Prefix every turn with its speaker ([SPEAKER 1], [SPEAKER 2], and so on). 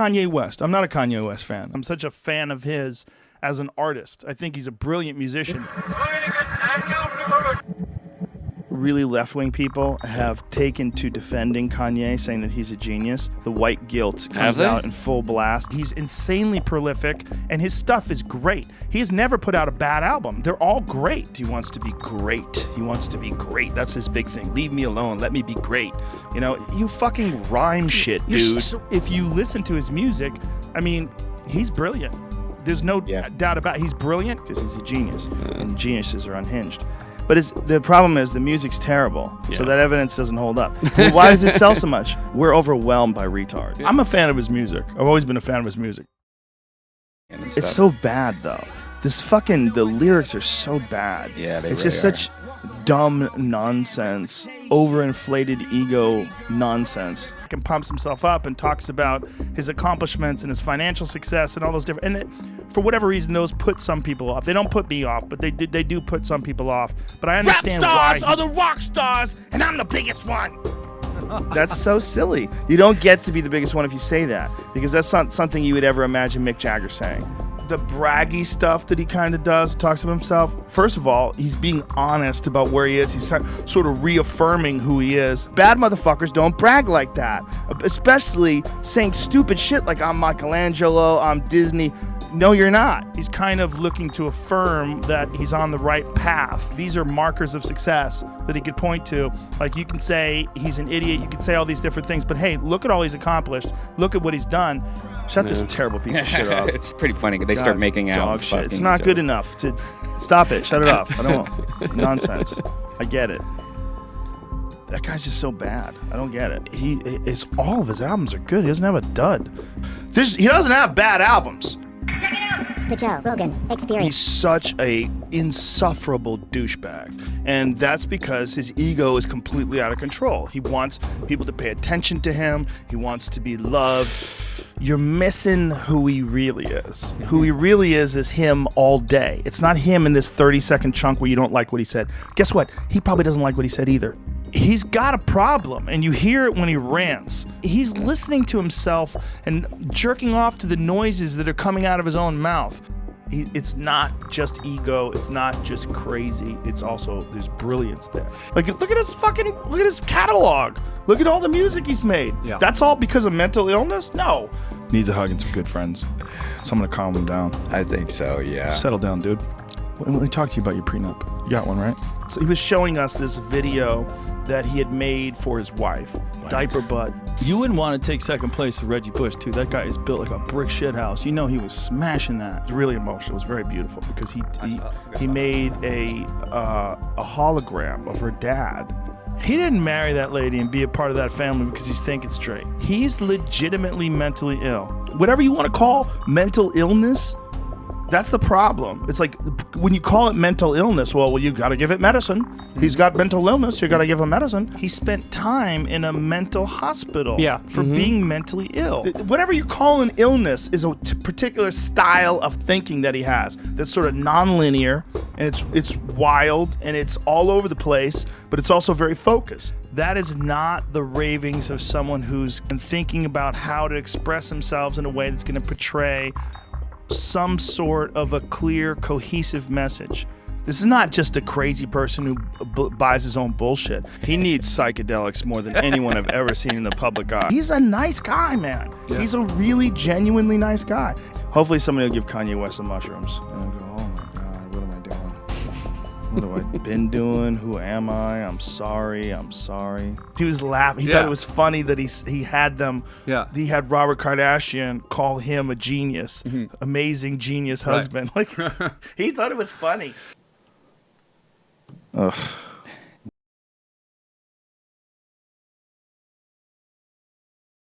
[SPEAKER 1] Kanye West. I'm not a Kanye West fan. I'm such a fan of his as an artist. I think he's a brilliant musician. Really left-wing people have taken to defending Kanye, saying that he's a genius. The white guilt comes out in full blast. He's insanely prolific, and his stuff is great. He has never put out a bad album. They're all great. He wants to be great. He wants to be great. That's his big thing. Leave me alone. Let me be great. You know, you fucking rhyme shit, dude. If you listen to his music, I mean, he's brilliant. There's no doubt about it. He's brilliant because he's a genius, and geniuses are unhinged. But the problem is the music's terrible, so that evidence doesn't hold up. Well, why does it sell so much? We're overwhelmed by retards. I'm a fan of his music. I've always been a fan of his music. It's so bad, though. The lyrics are so bad.
[SPEAKER 2] Yeah, they
[SPEAKER 1] It's just such dumb nonsense, overinflated ego nonsense. He pumps himself up and talks about his accomplishments and his financial success and all those different. And for whatever reason, those put some people off. They don't put me off, but they do put some people off. But I understand why. Rap stars are the rock stars, and I'm the biggest one. That's so silly. You don't get to be the biggest one if you say that, because that's not something you would ever imagine Mick Jagger saying. The braggy stuff that he kind of does, talks about himself. First of all, he's being honest about where he is. He's sort of reaffirming who he is. Bad motherfuckers don't brag like that, especially saying stupid shit like I'm Michelangelo, I'm Disney. No, you're not. He's kind of looking to affirm that he's on the right path. These are markers of success that he could point to. Like, you can say he's an idiot, you can say all these different things, but hey, look at all he's accomplished. Look at what he's done. Shut this terrible piece of shit off.
[SPEAKER 2] It's pretty funny. They start making out.
[SPEAKER 1] Dog shit. It's not good enough to stop it. Shut it off. I don't want nonsense. I get it. That guy's just so bad. I don't get it. It's all of his albums are good. He doesn't have a dud. He doesn't have bad albums.
[SPEAKER 3] Check it out. The Joe Rogan Experience.
[SPEAKER 1] He's such a insufferable douchebag, and that's because his ego is completely out of control. He wants people to pay attention to him. He wants to be loved. You're missing who he really is. Who he really is him all day. It's not him in this 30-second chunk where you don't like what he said. Guess what? He probably doesn't like what he said either. He's got a problem, and you hear it when he rants. He's listening to himself and jerking off to the noises that are coming out of his own mouth. It's not just ego. It's not just crazy. It's also, there's brilliance there. Like, look at his catalog. Look at all the music he's made. Yeah. That's all because of mental illness? No. Needs a hug and some good friends. Someone to calm him down.
[SPEAKER 2] I think so, yeah.
[SPEAKER 1] Settle down, dude. Let me talk to you about your prenup. You got one, right? So he was showing us this video that he had made for his wife, Diaper Butt. You wouldn't want to take second place to Reggie Bush, too. That guy is built like a brick shit house. You know he was smashing that. It was really emotional. It was very beautiful because he made a hologram of her dad. He didn't marry that lady and be a part of that family because he's thinking straight. He's legitimately mentally ill. Whatever you want to call mental illness, that's the problem. It's like when you call it mental illness, well, you got to give it medicine. He's got mental illness. You got to give him medicine. He spent time in a mental hospital for being mentally ill. Whatever you call an illness is a particular style of thinking that he has that's sort of nonlinear, and it's wild, and it's all over the place, but it's also very focused. That is not the ravings of someone who's thinking about how to express themselves in a way that's going to portray some sort of a clear, cohesive message. This is not just a crazy person who buys his own bullshit. He needs psychedelics more than anyone I've ever seen in the public eye. He's a nice guy, man. Yeah. He's a really genuinely nice guy. Hopefully somebody will give Kanye West some mushrooms. And I'll go, oh my God, what am I doing? What have I been doing? Who am I? I'm sorry. He was laughing. He thought it was funny that he had them. Yeah. He had Robert Kardashian call him a genius, amazing genius husband. Right. Like he thought it was funny. Ugh.